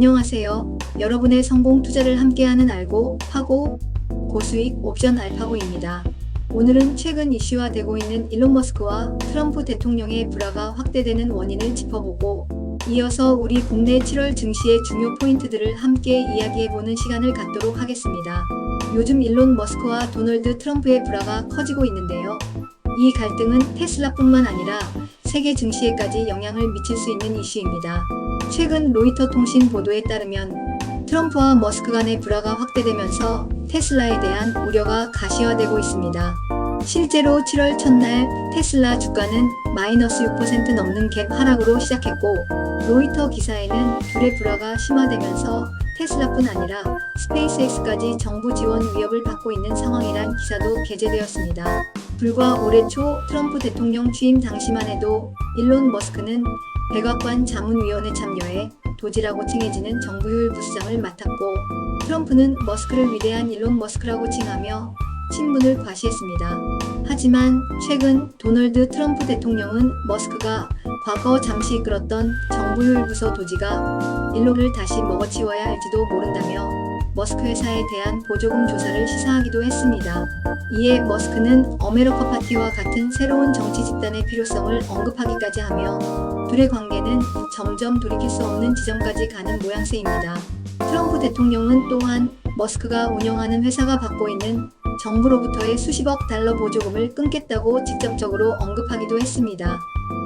안녕하세요. 여러분의 성공 투자를 함께하는 알고, 파고, 고수익 옵션 알파고입니다. 오늘은 최근 이슈화되고 있는 일론 머스크와 트럼프 대통령의 불화가 확대되는 원인을 짚어보고, 이어서 우리 국내 7월 증시의 중요 포인트들을 함께 이야기해보는 시간을 갖도록 하겠습니다. 요즘 일론 머스크와 도널드 트럼프의 불화가 커지고 있는데요. 이 갈등은 테슬라뿐만 아니라 세계 증시에까지 영향을 미칠 수 있는 이슈입니다. 최근 로이터 통신 보도에 따르면 트럼프와 머스크 간의 불화가 확대되면서 테슬라에 대한 우려가 가시화되고 있습니다. 실제로 7월 첫날 테슬라 주가는 마이너스 6% 넘는 갭 하락으로 시작했고, 로이터 기사에는 둘의 불화가 심화되면서 테슬라뿐 아니라 스페이스X까지 정부 지원 위협을 받고 있는 상황이란 기사도 게재되었습니다. 불과 올해 초 트럼프 대통령 취임 당시만 해도 일론 머스크는 백악관 자문위원회 참여에 도지라고 칭해지는 정부 효율 부수장을 맡았고, 트럼프는 머스크를 위대한 일론 머스크라고 칭하며 친분을 과시했습니다. 하지만 최근 도널드 트럼프 대통령은 머스크가 과거 잠시 이끌었던 정부 효율 부서 도지가 일론을 다시 먹어치워야 할지도 모른다며 머스크 회사에 대한 보조금 조사를 시사하기도 했습니다. 이에 머스크는 어메리카 파티와 같은 새로운 정치 집단의 필요성을 언급하기까지 하며 둘의 관계는 점점 돌이킬 수 없는 지점까지 가는 모양새입니다. 트럼프 대통령은 또한 머스크가 운영하는 회사가 받고 있는 정부로부터의 수십억 달러 보조금을 끊겠다고 직접적으로 언급하기도 했습니다.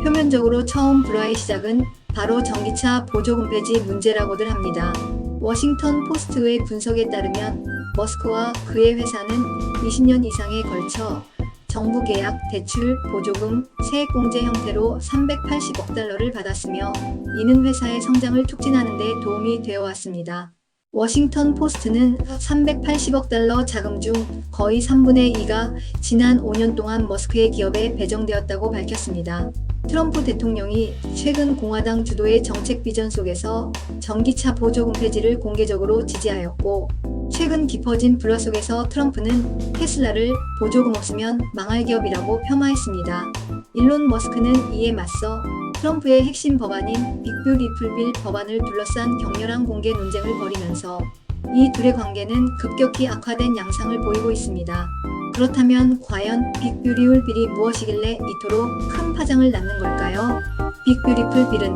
표면적으로 처음 불화의 시작은 바로 전기차 보조금 폐지 문제라고들 합니다. 워싱턴 포스트의 분석에 따르면 머스크와 그의 회사는 20년 이상에 걸쳐 정부 계약, 대출, 보조금, 세액공제 형태로 380억 달러를 받았으며 이는 회사의 성장을 촉진하는 데 도움이 되어 왔습니다. 워싱턴 포스트는 380억 달러 자금 중 거의 3분의 2가 지난 5년 동안 머스크의 기업에 배정되었다고 밝혔습니다. 트럼프 대통령이 최근 공화당 주도의 정책 비전 속에서 전기차 보조금 폐지를 공개적으로 지지하였고, 최근 깊어진 불화 속에서 트럼프는 테슬라를 보조금 없으면 망할 기업이라고 폄하했습니다. 일론 머스크는 이에 맞서 트럼프의 핵심 법안인 빅뷰티풀 빌 법안을 둘러싼 격렬한 공개 논쟁을 벌이면서 이 둘의 관계는 급격히 악화된 양상을 보이고 있습니다. 그렇다면 과연 빅뷰티풀 빌이 무엇이길래 이토록 큰 파장을 낳는 걸까요? 빅뷰티풀 빌은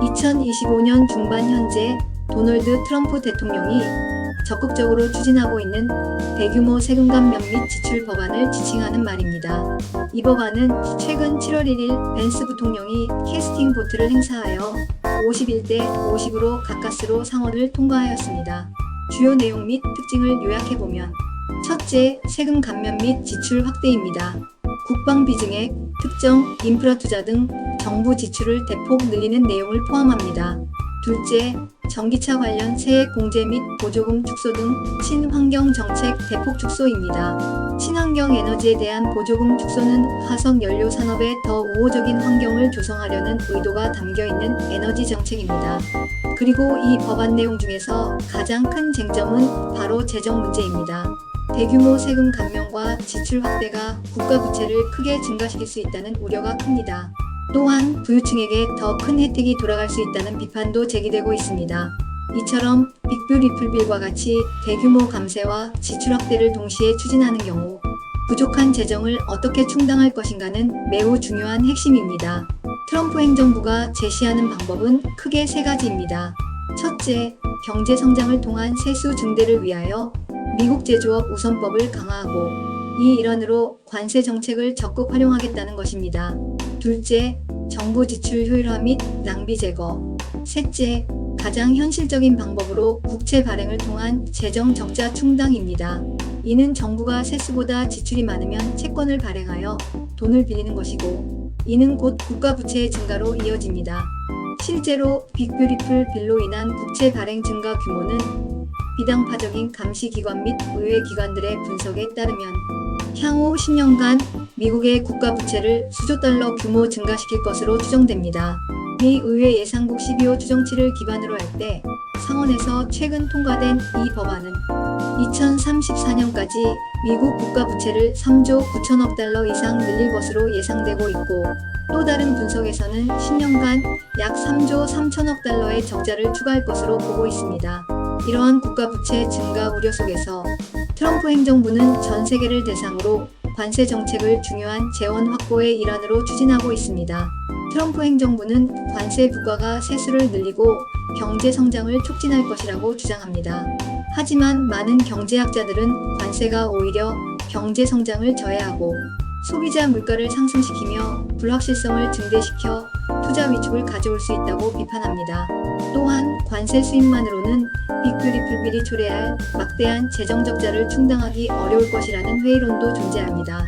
2025년 중반 현재 도널드 트럼프 대통령이 적극적으로 추진하고 있는 대규모 세금 감면 및 지출 법안을 지칭하는 말입니다. 이 법안은 최근 7월 1일 벤스 부통령이 캐스팅 보트를 행사하여 51대 50으로 가까스로 상원을 통과하였습니다. 주요 내용 및 특징을 요약해보면, 첫째, 세금 감면 및 지출 확대입니다. 국방비 증액, 특정 인프라 투자 등 정부 지출을 대폭 늘리는 내용을 포함합니다. 둘째, 전기차 관련 세액 공제 및 보조금 축소 등 친환경 정책 대폭 축소입니다. 친환경 에너지에 대한 보조금 축소는 화석 연료 산업에 더 우호적인 환경을 조성하려는 의도가 담겨 있는 에너지 정책입니다. 그리고 이 법안 내용 중에서 가장 큰 쟁점은 바로 재정 문제입니다. 대규모 세금 감면과 지출 확대가 국가 부채를 크게 증가시킬 수 있다는 우려가 큽니다. 또한 부유층에게 더 큰 혜택이 돌아갈 수 있다는 비판도 제기되고 있습니다. 이처럼 빅뷰티풀 빌과 같이 대규모 감세와 지출 확대를 동시에 추진하는 경우 부족한 재정을 어떻게 충당할 것인가는 매우 중요한 핵심입니다. 트럼프 행정부가 제시하는 방법은 크게 세 가지입니다. 첫째, 경제 성장을 통한 세수 증대를 위하여 미국 제조업 우선법을 강화하고 이 일환으로 관세 정책을 적극 활용하겠다는 것입니다. 둘째, 정부 지출 효율화 및 낭비 제거. 셋째, 가장 현실적인 방법으로 국채 발행을 통한 재정 적자 충당입니다. 이는 정부가 세수보다 지출이 많으면 채권을 발행하여 돈을 빌리는 것이고, 이는 곧 국가 부채의 증가로 이어집니다. 실제로 빅뷰티풀 빌로 인한 국채 발행 증가 규모는 비당파적인 감시기관 및 의회기관들의 분석에 따르면 향후 10년간 미국의 국가 부채를 수조 달러 규모 증가시킬 것으로 추정됩니다. 미 의회 예산국 12호 추정치를 기반으로 할 때 상원에서 최근 통과된 이 법안은 2034년까지 미국 국가 부채를 3조 9천억 달러 이상 늘릴 것으로 예상되고 있고, 또 다른 분석에서는 10년간 약 3조 3천억 달러의 적자를 추가할 것으로 보고 있습니다. 이러한 국가 부채 증가 우려 속에서 트럼프 행정부는 전 세계를 대상으로 관세 정책을 중요한 재원 확보의 일환으로 추진하고 있습니다. 트럼프 행정부는 관세 부과가 세수를 늘리고 경제 성장을 촉진할 것이라고 주장합니다. 하지만 많은 경제학자들은 관세가 오히려 경제 성장을 저해하고 소비자 물가를 상승시키며 불확실성을 증대시켜 투자 위축을 가져올 수 있다고 비판합니다. 또한 관세 수입만으로는 빅뷰티풀 빌이 초래할 막대한 재정 적자를 충당하기 어려울 것이라는 회의론도 존재합니다.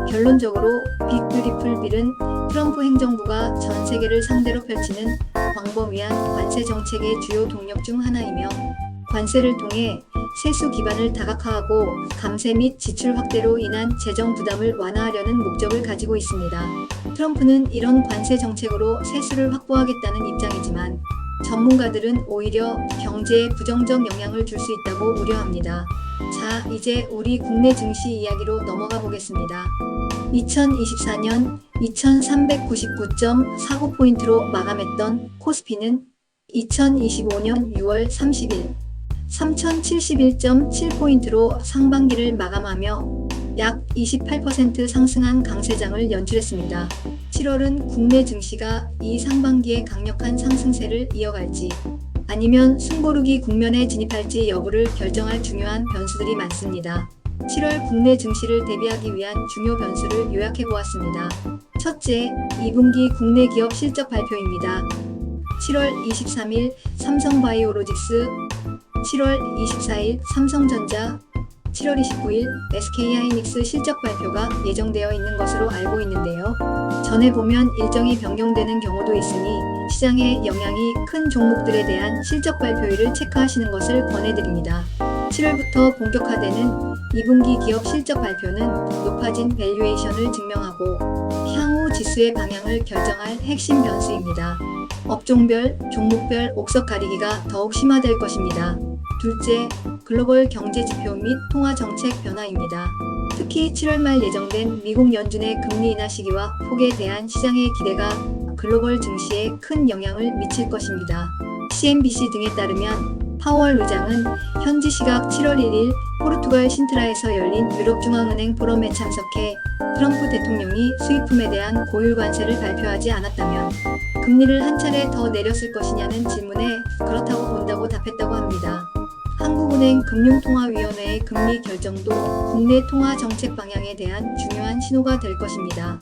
결론적으로 빅뷰티풀 빌은 트럼프 행정부가 전 세계를 상대로 펼치는 광범위한 관세 정책의 주요 동력 중 하나이며, 관세를 통해 세수 기반을 다각화하고 감세 및 지출 확대로 인한 재정 부담을 완화하려는 목적을 가지고 있습니다. 트럼프는 이런 관세 정책으로 세수를 확보하겠다는 입장이지만, 전문가들은 오히려 경제에 부정적 영향을 줄 수 있다고 우려합니다. 자, 이제 우리 국내 증시 이야기로 넘어가 보겠습니다. 2024년 2399.49포인트로 마감했던 코스피는 2025년 6월 30일 3071.7포인트로 상반기를 마감하며 약 28% 상승한 강세장을 연출했습니다. 7월은 국내 증시가 이 상반기의 강력한 상승세를 이어갈지 아니면 숨고르기 국면에 진입할지 여부를 결정할 중요한 변수들이 많습니다. 7월 국내 증시를 대비하기 위한 중요 변수를 요약해 보았습니다. 첫째, 2분기 국내 기업 실적 발표입니다. 7월 23일 삼성바이오로직스, 7월 24일 삼성전자, 7월 29일 SK하이닉스 실적 발표가 예정되어 있는 것으로 알고 있는데요. 전에 보면 일정이 변경되는 경우도 있으니 시장에 영향이 큰 종목들에 대한 실적 발표일을 체크하시는 것을 권해드립니다. 7월부터 본격화되는 2분기 기업 실적 발표는 높아진 밸류에이션을 증명하고 향후 지수의 방향을 결정할 핵심 변수입니다. 업종별, 종목별 옥석 가리기가 더욱 심화될 것입니다. 둘째, 글로벌 경제 지표 및 통화 정책 변화입니다. 특히 7월 말 예정된 미국 연준의 금리 인하 시기와 폭에 대한 시장의 기대가 글로벌 증시에 큰 영향을 미칠 것입니다. CNBC 등에 따르면 파월 의장은 현지 시각 7월 1일 포르투갈 신트라에서 열린 유럽중앙은행 포럼에 참석해 트럼프 대통령이 수입품에 대한 고율 관세를 발표하지 않았다면 금리를 한 차례 더 내렸을 것이냐는 질문에 그렇다고 본다고 답했다고 합니다. 한국은행 금융통화위원회의 금리 결정도 국내 통화 정책 방향에 대한 중요한 신호가 될 것입니다.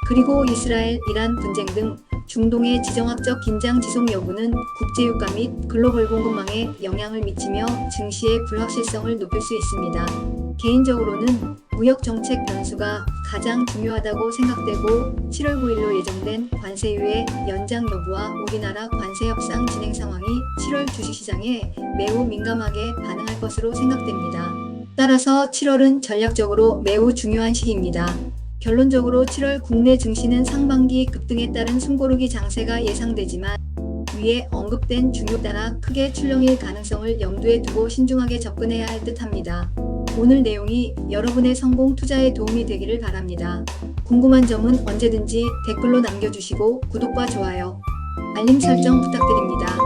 그리고 이스라엘, 이란 분쟁 등 중동의 지정학적 긴장 지속 여부는 국제유가 및 글로벌 공급망에 영향을 미치며 증시의 불확실성을 높일 수 있습니다. 개인적으로는 무역정책 변수가 가장 중요하다고 생각되고 7월 9일로 예정된 관세 유예 연장 여부와 우리나라 관세 협상 진행 상황이 7월 주식시장에 매우 민감하게 반응할 것으로 생각됩니다. 따라서 7월은 전략적으로 매우 중요한 시기입니다. 결론적으로 7월 국내 증시는 상반기 급등에 따른 숨고르기 장세가 예상되지만 위에 언급된 중요 따라 크게 출렁일 가능성을 염두에 두고 신중하게 접근해야 할 듯합니다. 오늘 내용이 여러분의 성공 투자에 도움이 되기를 바랍니다. 궁금한 점은 언제든지 댓글로 남겨주시고 구독과 좋아요, 알림 설정 부탁드립니다.